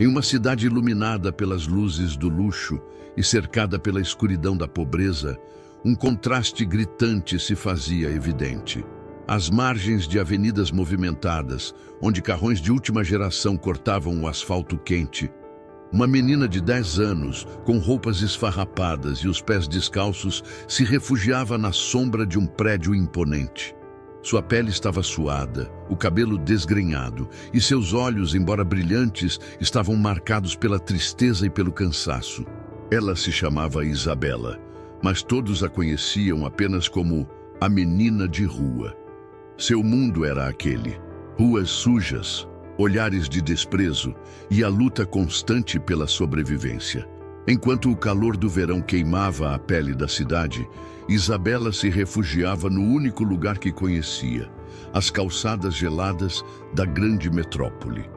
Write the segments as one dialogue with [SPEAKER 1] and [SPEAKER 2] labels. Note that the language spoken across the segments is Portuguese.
[SPEAKER 1] Em uma cidade iluminada pelas luzes do luxo e cercada pela escuridão da pobreza, um contraste gritante se fazia evidente. Às margens de avenidas movimentadas, onde carrões de última geração cortavam o asfalto quente, uma menina de 10 anos, com roupas esfarrapadas e os pés descalços, se refugiava na sombra de um prédio imponente. Sua pele estava suada, o cabelo desgrenhado, e seus olhos, embora brilhantes, estavam marcados pela tristeza e pelo cansaço. Ela se chamava Isabela, mas todos a conheciam apenas como a menina de rua. Seu mundo era aquele: ruas sujas, olhares de desprezo e a luta constante pela sobrevivência. Enquanto o calor do verão queimava a pele da cidade, Isabela se refugiava no único lugar que conhecia, as calçadas geladas da grande metrópole.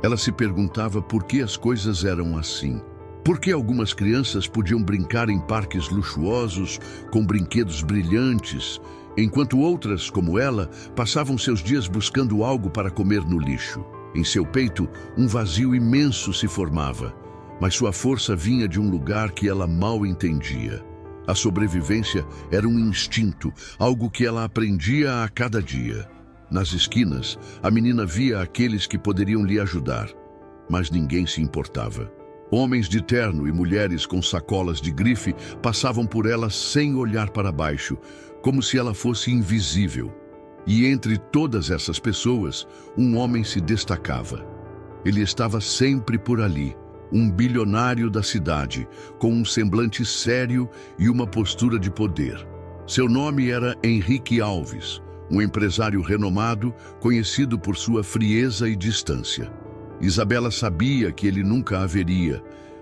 [SPEAKER 1] Ela se perguntava por que as coisas eram assim. Por que algumas crianças podiam brincar em parques luxuosos, com brinquedos brilhantes, enquanto outras, como ela, passavam seus dias buscando algo para comer no lixo. Em seu peito, um vazio imenso se formava, mas sua força vinha de um lugar que ela mal entendia. A sobrevivência era um instinto, algo que ela aprendia a cada dia. Nas esquinas, a menina via aqueles que poderiam lhe ajudar, mas ninguém se importava. Homens de terno e mulheres com sacolas de grife passavam por ela sem olhar para baixo, como se ela fosse invisível. E entre todas essas pessoas, um homem se destacava. Ele estava sempre por ali, um bilionário da cidade, com um semblante sério e uma postura de poder. Seu nome era Henrique Alves, um empresário renomado, conhecido por sua frieza e distância. Isabela sabia que ele nunca a veria,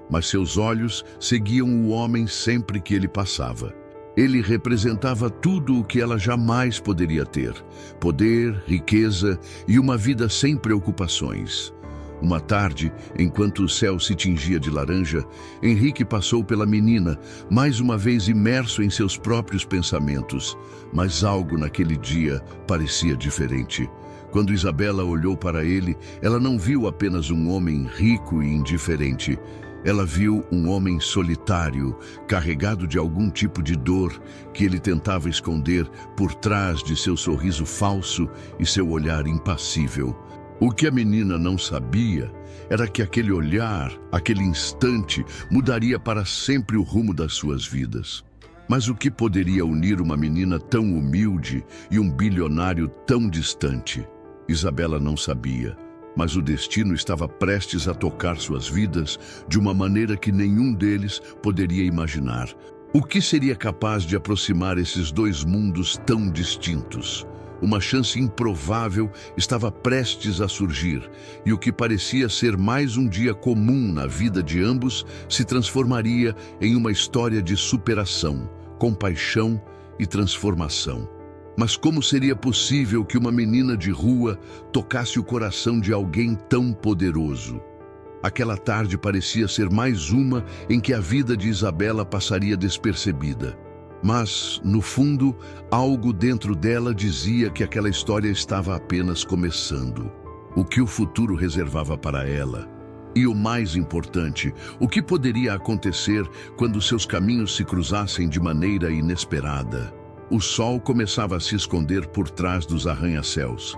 [SPEAKER 1] mas seus olhos seguiam o homem sempre que ele passava. Ele representava tudo o que ela jamais poderia ter: poder, riqueza e uma vida sem preocupações. Uma tarde, enquanto o céu se tingia de laranja, Henrique passou pela menina, mais uma vez imerso em seus próprios pensamentos. Mas algo naquele dia parecia diferente. Quando Isabela olhou para ele, ela não viu apenas um homem rico e indiferente. Ela viu um homem solitário, carregado de algum tipo de dor que ele tentava esconder por trás de seu sorriso falso e seu olhar impassível. O que a menina não sabia era que aquele olhar, aquele instante, mudaria para sempre o rumo das suas vidas. Mas o que poderia unir uma menina tão humilde e um bilionário tão distante? Isabela não sabia, mas o destino estava prestes a tocar suas vidas de uma maneira que nenhum deles poderia imaginar. O que seria capaz de aproximar esses dois mundos tão distintos? Uma chance improvável estava prestes a surgir, e o que parecia ser mais um dia comum na vida de ambos se transformaria em uma história de superação, compaixão e transformação. Mas como seria possível que uma menina de rua tocasse o coração de alguém tão poderoso? Aquela tarde parecia ser mais uma em que a vida de Isabela passaria despercebida. Mas, no fundo, algo dentro dela dizia que aquela história estava apenas começando. O que o futuro reservava para ela? E o mais importante, o que poderia acontecer quando seus caminhos se cruzassem de maneira inesperada? O sol começava a se esconder por trás dos arranha-céus.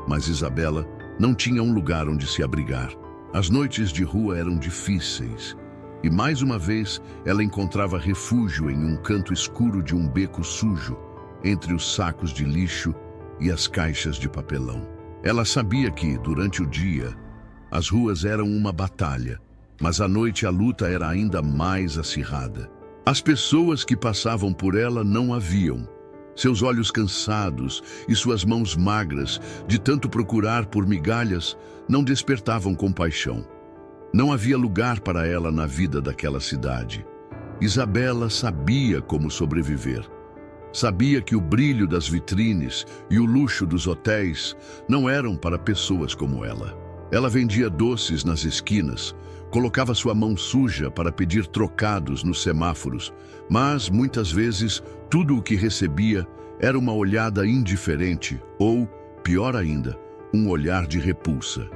[SPEAKER 1] Mas Isabela não tinha um lugar onde se abrigar. As noites de rua eram difíceis. E mais uma vez, ela encontrava refúgio em um canto escuro de um beco sujo, entre os sacos de lixo e as caixas de papelão. Ela sabia que, durante o dia, as ruas eram uma batalha, mas à noite a luta era ainda mais acirrada. As pessoas que passavam por ela não a viam. Seus olhos cansados e suas mãos magras, de tanto procurar por migalhas, não despertavam compaixão. Não havia lugar para ela na vida daquela cidade. Isabela sabia como sobreviver. Sabia que o brilho das vitrines e o luxo dos hotéis não eram para pessoas como ela. Ela vendia doces nas esquinas, colocava sua mão suja para pedir trocados nos semáforos, mas, muitas vezes, tudo o que recebia era uma olhada indiferente ou, pior ainda, um olhar de repulsa.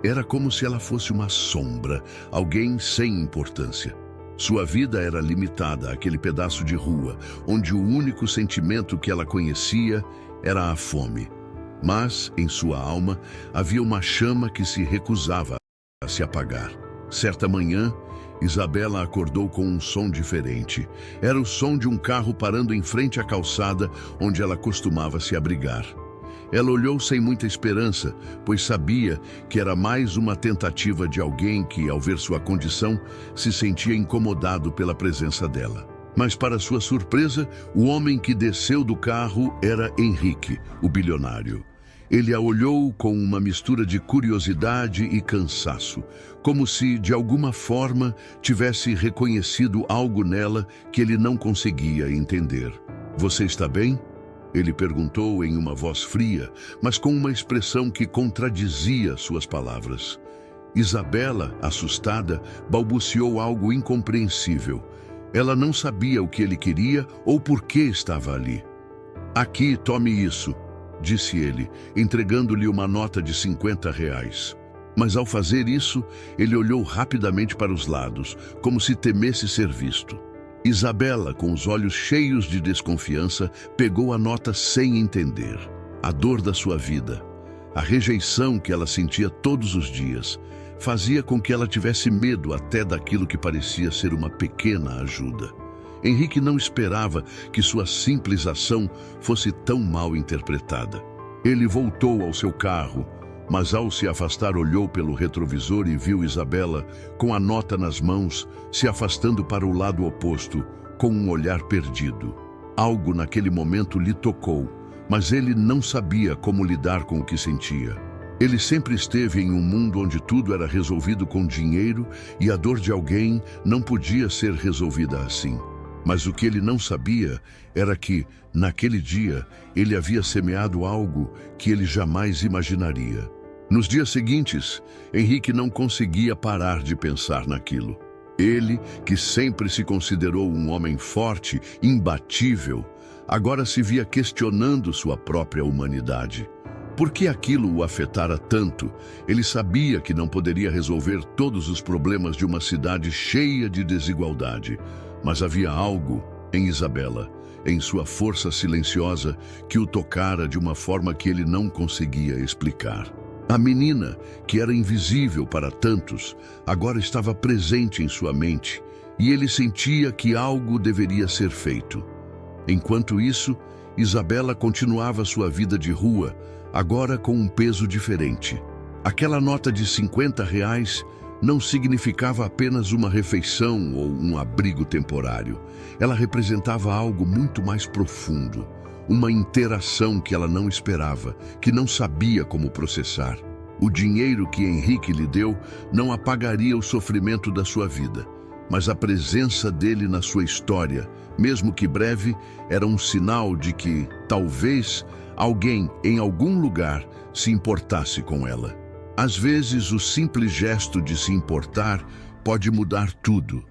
[SPEAKER 1] Era como se ela fosse uma sombra, alguém sem importância. Sua vida era limitada àquele pedaço de rua, onde o único sentimento que ela conhecia era a fome. Mas, em sua alma, havia uma chama que se recusava a se apagar. Certa manhã, Isabela acordou com um som diferente. Era o som de um carro parando em frente à calçada onde ela costumava se abrigar. Ela olhou sem muita esperança, pois sabia que era mais uma tentativa de alguém que, ao ver sua condição, se sentia incomodado pela presença dela. Mas, para sua surpresa, o homem que desceu do carro era Henrique, o bilionário. Ele a olhou com uma mistura de curiosidade e cansaço, como se, de alguma forma, tivesse reconhecido algo nela que ele não conseguia entender. "Você está bem?" Ele perguntou em uma voz fria, mas com uma expressão que contradizia suas palavras. Isabela, assustada, balbuciou algo incompreensível. Ela não sabia o que ele queria ou por que estava ali. "Aqui, tome isso", disse ele, entregando-lhe uma nota de R$ 50. Mas ao fazer isso, ele olhou rapidamente para os lados, como se temesse ser visto. Isabela, com os olhos cheios de desconfiança, pegou a nota sem entender. A dor da sua vida, a rejeição que ela sentia todos os dias, fazia com que ela tivesse medo até daquilo que parecia ser uma pequena ajuda. Henrique não esperava que sua simples ação fosse tão mal interpretada. Ele voltou ao seu carro, mas ao se afastar olhou pelo retrovisor e viu Isabela, com a nota nas mãos, se afastando para o lado oposto, com um olhar perdido. Algo naquele momento lhe tocou, mas ele não sabia como lidar com o que sentia. Ele sempre esteve em um mundo onde tudo era resolvido com dinheiro e a dor de alguém não podia ser resolvida assim. Mas o que ele não sabia era que, naquele dia, ele havia semeado algo que ele jamais imaginaria. Nos dias seguintes, Henrique não conseguia parar de pensar naquilo. Ele, que sempre se considerou um homem forte, imbatível, agora se via questionando sua própria humanidade. Por que aquilo o afetara tanto? Ele sabia que não poderia resolver todos os problemas de uma cidade cheia de desigualdade, mas havia algo em Isabela, em sua força silenciosa, que o tocara de uma forma que ele não conseguia explicar. A menina, que era invisível para tantos, agora estava presente em sua mente, e ele sentia que algo deveria ser feito. Enquanto isso, Isabela continuava sua vida de rua, agora com um peso diferente. Aquela nota de R$ 50 não significava apenas uma refeição ou um abrigo temporário. Ela representava algo muito mais profundo. Uma interação que ela não esperava, que não sabia como processar. O dinheiro que Henrique lhe deu não apagaria o sofrimento da sua vida, mas a presença dele na sua história, mesmo que breve, era um sinal de que, talvez, alguém, em algum lugar, se importasse com ela. Às vezes, o simples gesto de se importar pode mudar tudo.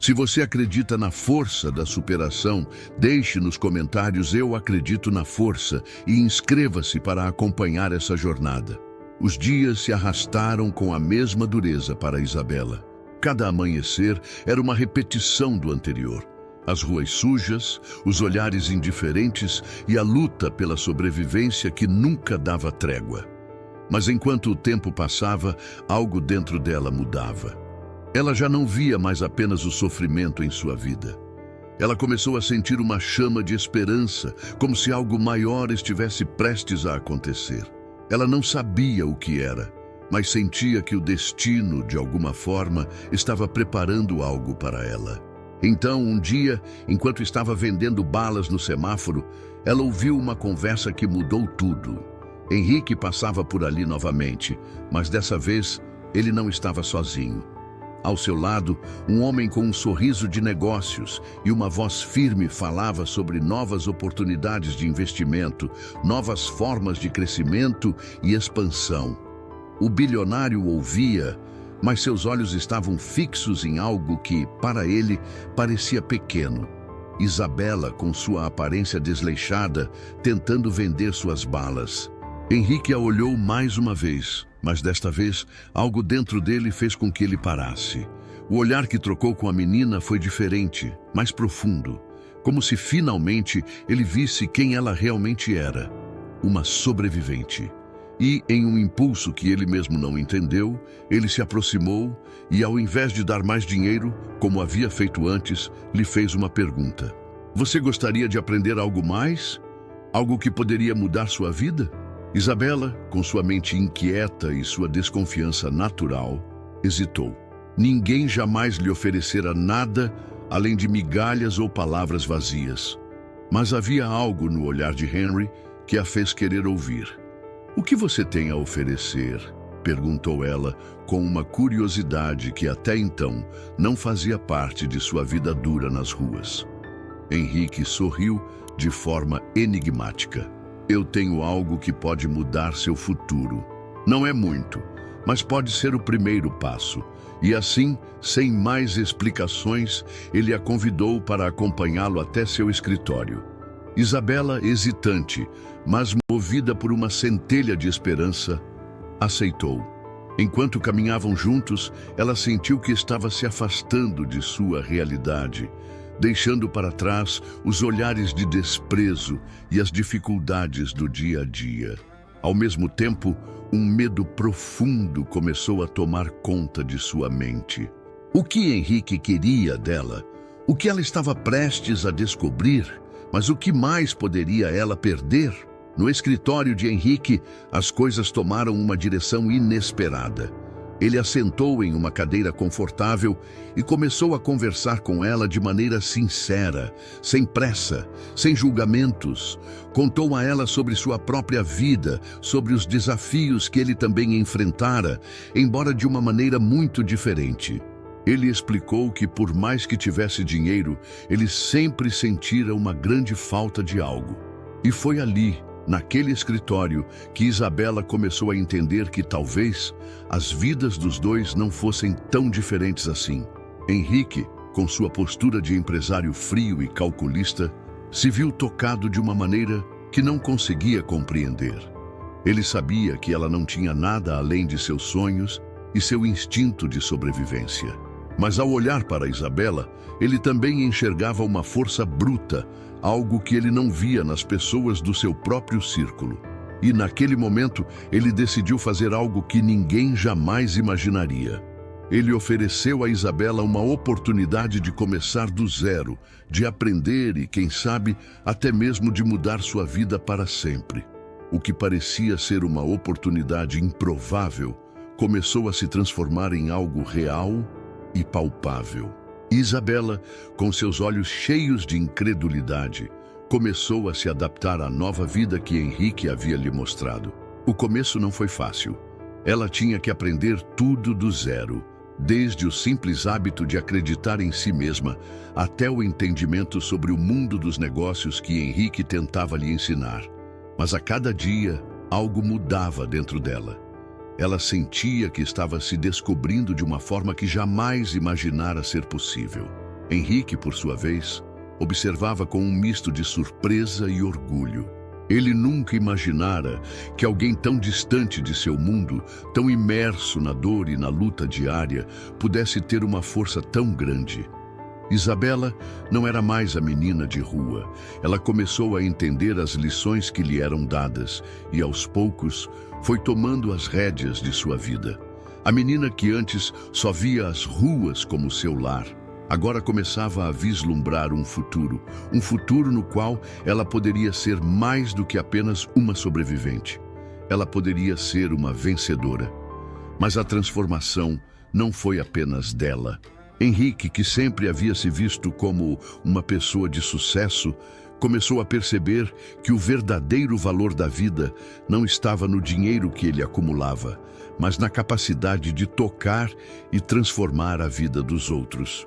[SPEAKER 1] Se você acredita na força da superação, deixe nos comentários "Eu acredito na força" e inscreva-se para acompanhar essa jornada. Os dias se arrastaram com a mesma dureza para Isabela. Cada amanhecer era uma repetição do anterior. As ruas sujas, os olhares indiferentes e a luta pela sobrevivência que nunca dava trégua. Mas enquanto o tempo passava, algo dentro dela mudava. Ela já não via mais apenas o sofrimento em sua vida. Ela começou a sentir uma chama de esperança, como se algo maior estivesse prestes a acontecer. Ela não sabia o que era, mas sentia que o destino, de alguma forma, estava preparando algo para ela. Então, um dia, enquanto estava vendendo balas no semáforo, ela ouviu uma conversa que mudou tudo. Henrique passava por ali novamente, mas dessa vez ele não estava sozinho. Ao seu lado, um homem com um sorriso de negócios e uma voz firme falava sobre novas oportunidades de investimento, novas formas de crescimento e expansão. O bilionário ouvia, mas seus olhos estavam fixos em algo que, para ele, parecia pequeno. Isabela, com sua aparência desleixada, tentando vender suas balas. Henrique a olhou mais uma vez, mas desta vez algo dentro dele fez com que ele parasse. O olhar que trocou com a menina foi diferente, mais profundo, como se finalmente ele visse quem ela realmente era, uma sobrevivente. E, em um impulso que ele mesmo não entendeu, ele se aproximou e, ao invés de dar mais dinheiro, como havia feito antes, lhe fez uma pergunta. Você gostaria de aprender algo mais? Algo que poderia mudar sua vida? Isabela, com sua mente inquieta e sua desconfiança natural, hesitou. Ninguém jamais lhe oferecera nada além de migalhas ou palavras vazias. Mas havia algo no olhar de Henry que a fez querer ouvir. O que você tem a oferecer? Perguntou ela com uma curiosidade que até então não fazia parte de sua vida dura nas ruas. Henrique sorriu de forma enigmática. Eu tenho algo que pode mudar seu futuro. Não é muito, mas pode ser o primeiro passo. E assim, sem mais explicações, ele a convidou para acompanhá-lo até seu escritório. Isabela, hesitante, mas movida por uma centelha de esperança, aceitou. Enquanto caminhavam juntos, ela sentiu que estava se afastando de sua realidade, deixando para trás os olhares de desprezo e as dificuldades do dia a dia. Ao mesmo tempo, um medo profundo começou a tomar conta de sua mente. O que Henrique queria dela? O que ela estava prestes a descobrir? Mas o que mais poderia ela perder? No escritório de Henrique, as coisas tomaram uma direção inesperada. Ele a sentou em uma cadeira confortável e começou a conversar com ela de maneira sincera, sem pressa, sem julgamentos. Contou a ela sobre sua própria vida, sobre os desafios que ele também enfrentara, embora de uma maneira muito diferente. Ele explicou que, por mais que tivesse dinheiro, ele sempre sentira uma grande falta de algo. E foi ali, naquele escritório, que Isabela começou a entender que talvez as vidas dos dois não fossem tão diferentes assim. Henrique, com sua postura de empresário frio e calculista, se viu tocado de uma maneira que não conseguia compreender. Ele sabia que ela não tinha nada além de seus sonhos e seu instinto de sobrevivência. Mas ao olhar para Isabela, ele também enxergava uma força bruta, algo que ele não via nas pessoas do seu próprio círculo. E naquele momento, ele decidiu fazer algo que ninguém jamais imaginaria. Ele ofereceu a Isabela uma oportunidade de começar do zero, de aprender e, quem sabe, até mesmo de mudar sua vida para sempre. O que parecia ser uma oportunidade improvável começou a se transformar em algo real e palpável. Isabela, com seus olhos cheios de incredulidade, começou a se adaptar à nova vida que Henrique havia lhe mostrado. O começo não foi fácil. Ela tinha que aprender tudo do zero, desde o simples hábito de acreditar em si mesma até o entendimento sobre o mundo dos negócios que Henrique tentava lhe ensinar. Mas a cada dia, algo mudava dentro dela. Ela sentia que estava se descobrindo de uma forma que jamais imaginara ser possível. Henrique, por sua vez, observava com um misto de surpresa e orgulho. Ele nunca imaginara que alguém tão distante de seu mundo, tão imerso na dor e na luta diária, pudesse ter uma força tão grande. Isabela não era mais a menina de rua. Ela começou a entender as lições que lhe eram dadas e, aos poucos, foi tomando as rédeas de sua vida. A menina que antes só via as ruas como seu lar, agora começava a vislumbrar um futuro no qual ela poderia ser mais do que apenas uma sobrevivente. Ela poderia ser uma vencedora. Mas a transformação não foi apenas dela. Henrique, que sempre havia se visto como uma pessoa de sucesso, começou a perceber que o verdadeiro valor da vida não estava no dinheiro que ele acumulava, mas na capacidade de tocar e transformar a vida dos outros.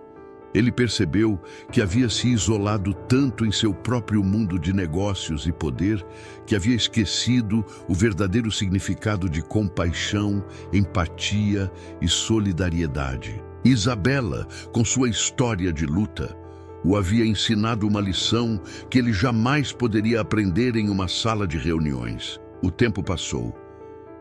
[SPEAKER 1] Ele percebeu que havia se isolado tanto em seu próprio mundo de negócios e poder que havia esquecido o verdadeiro significado de compaixão, empatia e solidariedade. Isabela, com sua história de luta, o havia ensinado uma lição que ele jamais poderia aprender em uma sala de reuniões. O tempo passou,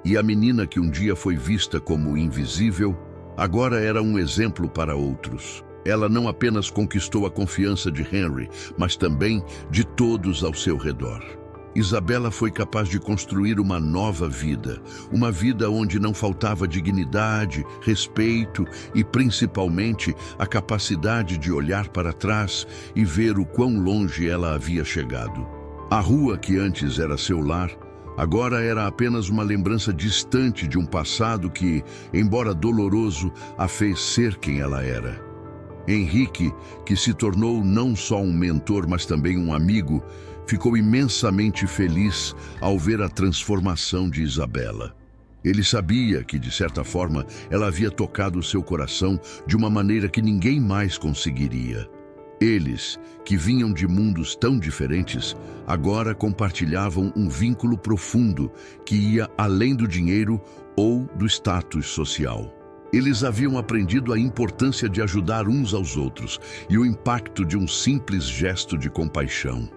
[SPEAKER 1] e a menina que um dia foi vista como invisível, agora era um exemplo para outros. Ela não apenas conquistou a confiança de Henry, mas também de todos ao seu redor. Isabela foi capaz de construir uma nova vida, uma vida onde não faltava dignidade, respeito e, principalmente, a capacidade de olhar para trás e ver o quão longe ela havia chegado. A rua que antes era seu lar, agora era apenas uma lembrança distante de um passado que, embora doloroso, a fez ser quem ela era. Henrique, que se tornou não só um mentor, mas também um amigo, ficou imensamente feliz ao ver a transformação de Isabela. Ele sabia que, de certa forma, ela havia tocado seu coração de uma maneira que ninguém mais conseguiria. Eles, que vinham de mundos tão diferentes, agora compartilhavam um vínculo profundo que ia além do dinheiro ou do status social. Eles haviam aprendido a importância de ajudar uns aos outros e o impacto de um simples gesto de compaixão.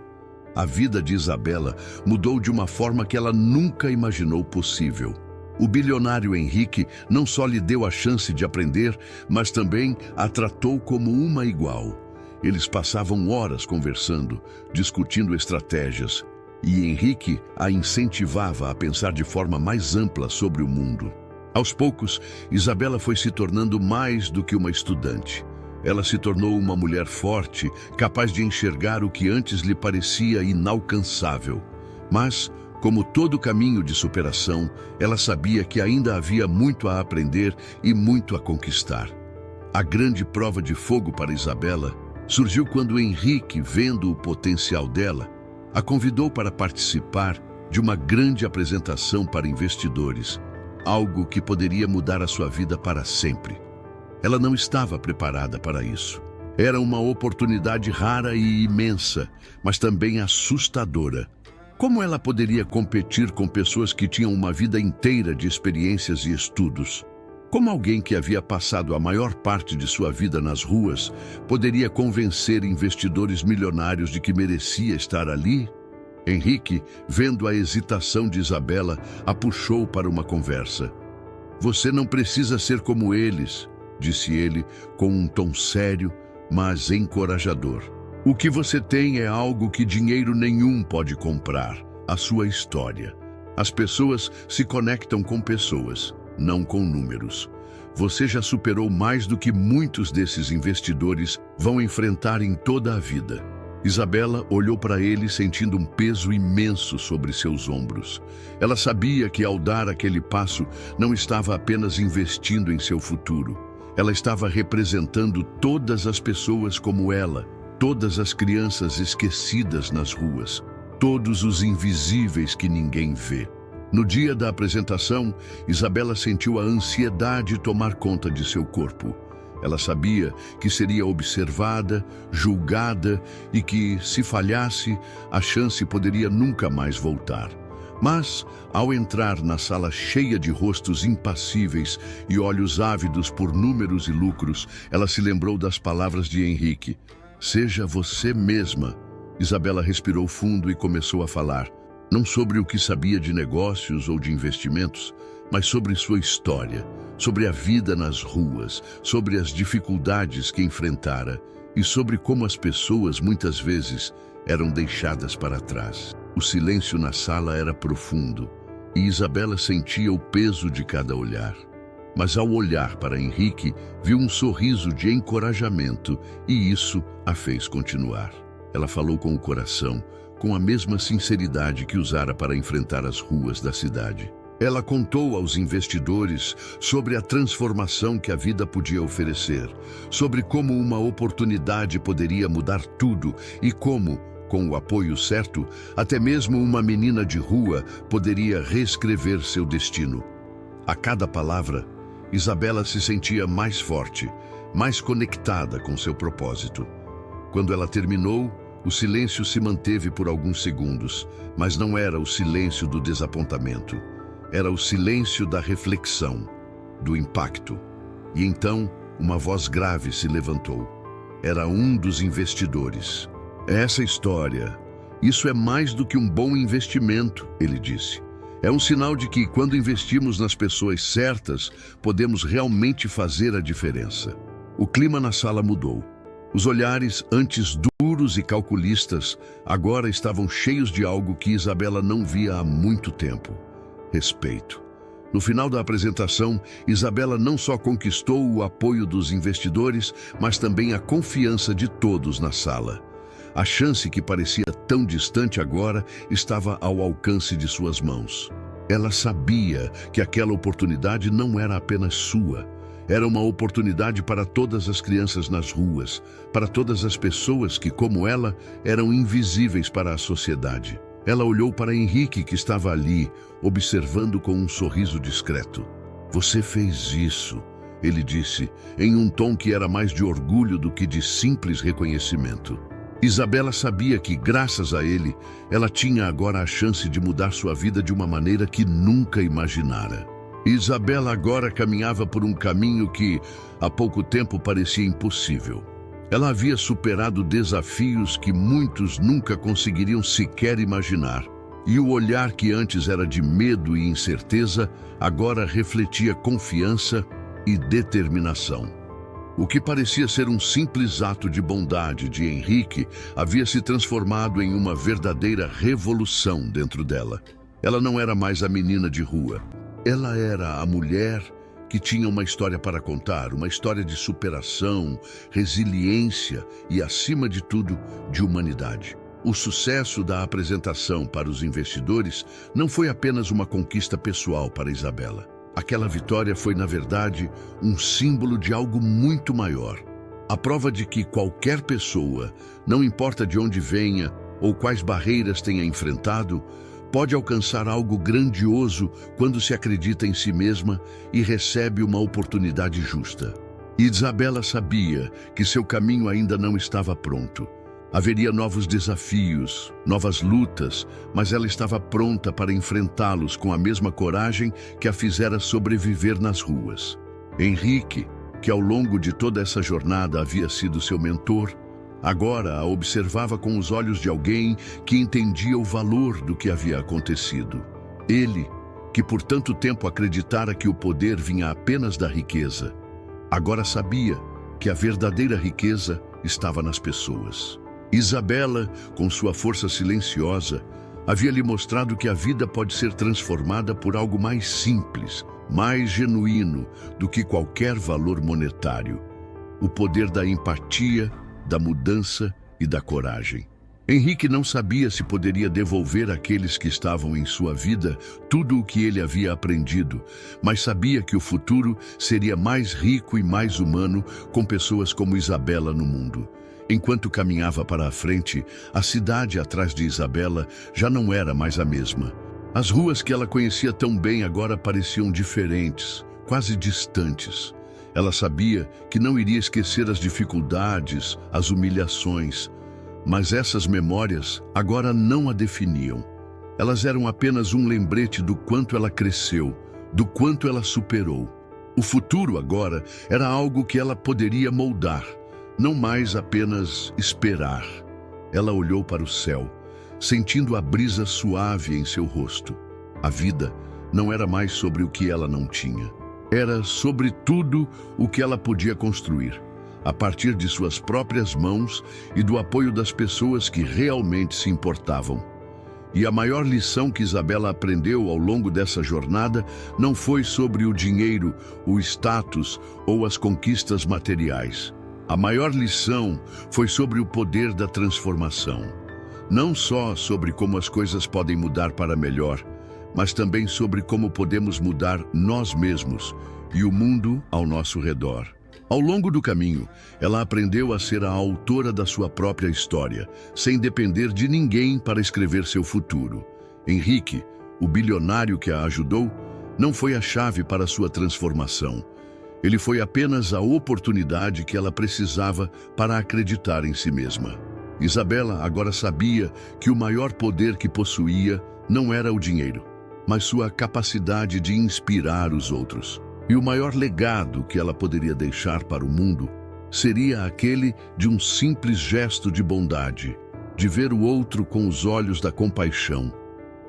[SPEAKER 1] A vida de Isabela mudou de uma forma que ela nunca imaginou possível. O bilionário Henrique não só lhe deu a chance de aprender, mas também a tratou como uma igual. Eles passavam horas conversando, discutindo estratégias, e Henrique a incentivava a pensar de forma mais ampla sobre o mundo. Aos poucos, Isabela foi se tornando mais do que uma estudante. Ela se tornou uma mulher forte, capaz de enxergar o que antes lhe parecia inalcançável. Mas, como todo caminho de superação, ela sabia que ainda havia muito a aprender e muito a conquistar. A grande prova de fogo para Isabela surgiu quando Henrique, vendo o potencial dela, a convidou para participar de uma grande apresentação para investidores, algo que poderia mudar a sua vida para sempre. Ela não estava preparada para isso. Era uma oportunidade rara e imensa, mas também assustadora. Como ela poderia competir com pessoas que tinham uma vida inteira de experiências e estudos? Como alguém que havia passado a maior parte de sua vida nas ruas poderia convencer investidores milionários de que merecia estar ali? Henrique, vendo a hesitação de Isabela, a puxou para uma conversa. "Você não precisa ser como eles", disse ele com um tom sério, mas encorajador. "O que você tem é algo que dinheiro nenhum pode comprar: a sua história. As pessoas se conectam com pessoas, não com números. Você já superou mais do que muitos desses investidores vão enfrentar em toda a vida." Isabela olhou para ele sentindo um peso imenso sobre seus ombros. Ela sabia que ao dar aquele passo não estava apenas investindo em seu futuro. Ela estava representando todas as pessoas como ela, todas as crianças esquecidas nas ruas, todos os invisíveis que ninguém vê. No dia da apresentação, Isabela sentiu a ansiedade tomar conta de seu corpo. Ela sabia que seria observada, julgada e que, se falhasse, a chance poderia nunca mais voltar. Mas, ao entrar na sala cheia de rostos impassíveis e olhos ávidos por números e lucros, ela se lembrou das palavras de Henrique. "Seja você mesma." Isabela respirou fundo e começou a falar, não sobre o que sabia de negócios ou de investimentos, mas sobre sua história, sobre a vida nas ruas, sobre as dificuldades que enfrentara e sobre como as pessoas, muitas vezes, eram deixadas para trás. O silêncio na sala era profundo e Isabela sentia o peso de cada olhar. Mas ao olhar para Henrique, viu um sorriso de encorajamento e isso a fez continuar. Ela falou com o coração, com a mesma sinceridade que usara para enfrentar as ruas da cidade. Ela contou aos investidores sobre a transformação que a vida podia oferecer, sobre como uma oportunidade poderia mudar tudo e como, com o apoio certo, até mesmo uma menina de rua poderia reescrever seu destino. A cada palavra, Isabela se sentia mais forte, mais conectada com seu propósito. Quando ela terminou, o silêncio se manteve por alguns segundos, mas não era o silêncio do desapontamento. Era o silêncio da reflexão, do impacto. E então, uma voz grave se levantou. Era um dos investidores. "Essa história, isso é mais do que um bom investimento", ele disse. É um sinal de que, quando investimos nas pessoas certas, podemos realmente fazer a diferença. O clima na sala mudou. Os olhares, antes duros e calculistas, agora estavam cheios de algo que Isabela não via há muito tempo: respeito. No final da apresentação, Isabela não só conquistou o apoio dos investidores, mas também a confiança de todos na sala. A chance que parecia tão distante agora estava ao alcance de suas mãos. Ela sabia que aquela oportunidade não era apenas sua. Era uma oportunidade para todas as crianças nas ruas, para todas as pessoas que, como ela, eram invisíveis para a sociedade. Ela olhou para Henrique, que estava ali, observando com um sorriso discreto. "Você fez isso", ele disse, em um tom que era mais de orgulho do que de simples reconhecimento. Isabela sabia que, graças a ele, ela tinha agora a chance de mudar sua vida de uma maneira que nunca imaginara. Isabela agora caminhava por um caminho que, há pouco tempo, parecia impossível. Ela havia superado desafios que muitos nunca conseguiriam sequer imaginar. E o olhar que antes era de medo e incerteza, agora refletia confiança e determinação. O que parecia ser um simples ato de bondade de Henrique havia se transformado em uma verdadeira revolução dentro dela. Ela não era mais a menina de rua. Ela era a mulher que tinha uma história para contar, uma história de superação, resiliência e, acima de tudo, de humanidade. O sucesso da apresentação para os investidores não foi apenas uma conquista pessoal para Isabela. Aquela vitória foi, na verdade, um símbolo de algo muito maior. A prova de que qualquer pessoa, não importa de onde venha ou quais barreiras tenha enfrentado, pode alcançar algo grandioso quando se acredita em si mesma e recebe uma oportunidade justa. Isabela sabia que seu caminho ainda não estava pronto. Haveria novos desafios, novas lutas, mas ela estava pronta para enfrentá-los com a mesma coragem que a fizera sobreviver nas ruas. Henrique, que ao longo de toda essa jornada havia sido seu mentor, agora a observava com os olhos de alguém que entendia o valor do que havia acontecido. Ele, que por tanto tempo acreditara que o poder vinha apenas da riqueza, agora sabia que a verdadeira riqueza estava nas pessoas. Isabela, com sua força silenciosa, havia lhe mostrado que a vida pode ser transformada por algo mais simples, mais genuíno do que qualquer valor monetário: o poder da empatia, da mudança e da coragem. Henrique não sabia se poderia devolver àqueles que estavam em sua vida tudo o que ele havia aprendido, mas sabia que o futuro seria mais rico e mais humano com pessoas como Isabela no mundo. Enquanto caminhava para a frente, a cidade atrás de Isabela já não era mais a mesma. As ruas que ela conhecia tão bem agora pareciam diferentes, quase distantes. Ela sabia que não iria esquecer as dificuldades, as humilhações, mas essas memórias agora não a definiam. Elas eram apenas um lembrete do quanto ela cresceu, do quanto ela superou. O futuro agora era algo que ela poderia moldar, não mais apenas esperar. Ela olhou para o céu, sentindo a brisa suave em seu rosto. A vida não era mais sobre o que ela não tinha. Era sobre tudo o que ela podia construir, a partir de suas próprias mãos e do apoio das pessoas que realmente se importavam. E a maior lição que Isabela aprendeu ao longo dessa jornada não foi sobre o dinheiro, o status ou as conquistas materiais. A maior lição foi sobre o poder da transformação. Não só sobre como as coisas podem mudar para melhor, mas também sobre como podemos mudar nós mesmos e o mundo ao nosso redor. Ao longo do caminho, ela aprendeu a ser a autora da sua própria história, sem depender de ninguém para escrever seu futuro. Henrique, o bilionário que a ajudou, não foi a chave para sua transformação. Ele foi apenas a oportunidade que ela precisava para acreditar em si mesma. Isabela agora sabia que o maior poder que possuía não era o dinheiro, mas sua capacidade de inspirar os outros. E o maior legado que ela poderia deixar para o mundo seria aquele de um simples gesto de bondade, de ver o outro com os olhos da compaixão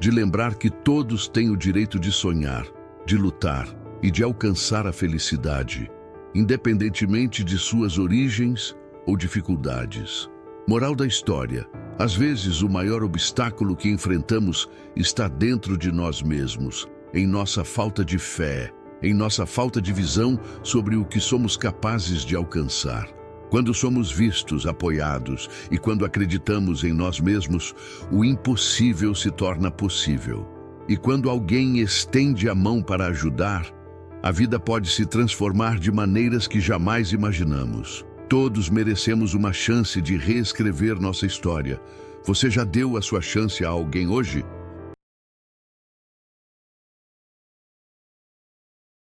[SPEAKER 1] de lembrar que todos têm o direito de sonhar, de lutar e de alcançar a felicidade, independentemente de suas origens ou dificuldades. Moral da história: às vezes o maior obstáculo que enfrentamos está dentro de nós mesmos, em nossa falta de fé, em nossa falta de visão sobre o que somos capazes de alcançar. Quando somos vistos, apoiados e quando acreditamos em nós mesmos, o impossível se torna possível. E quando alguém estende a mão para ajudar, a vida pode se transformar de maneiras que jamais imaginamos. Todos merecemos uma chance de reescrever nossa história. Você já deu a sua chance a alguém hoje?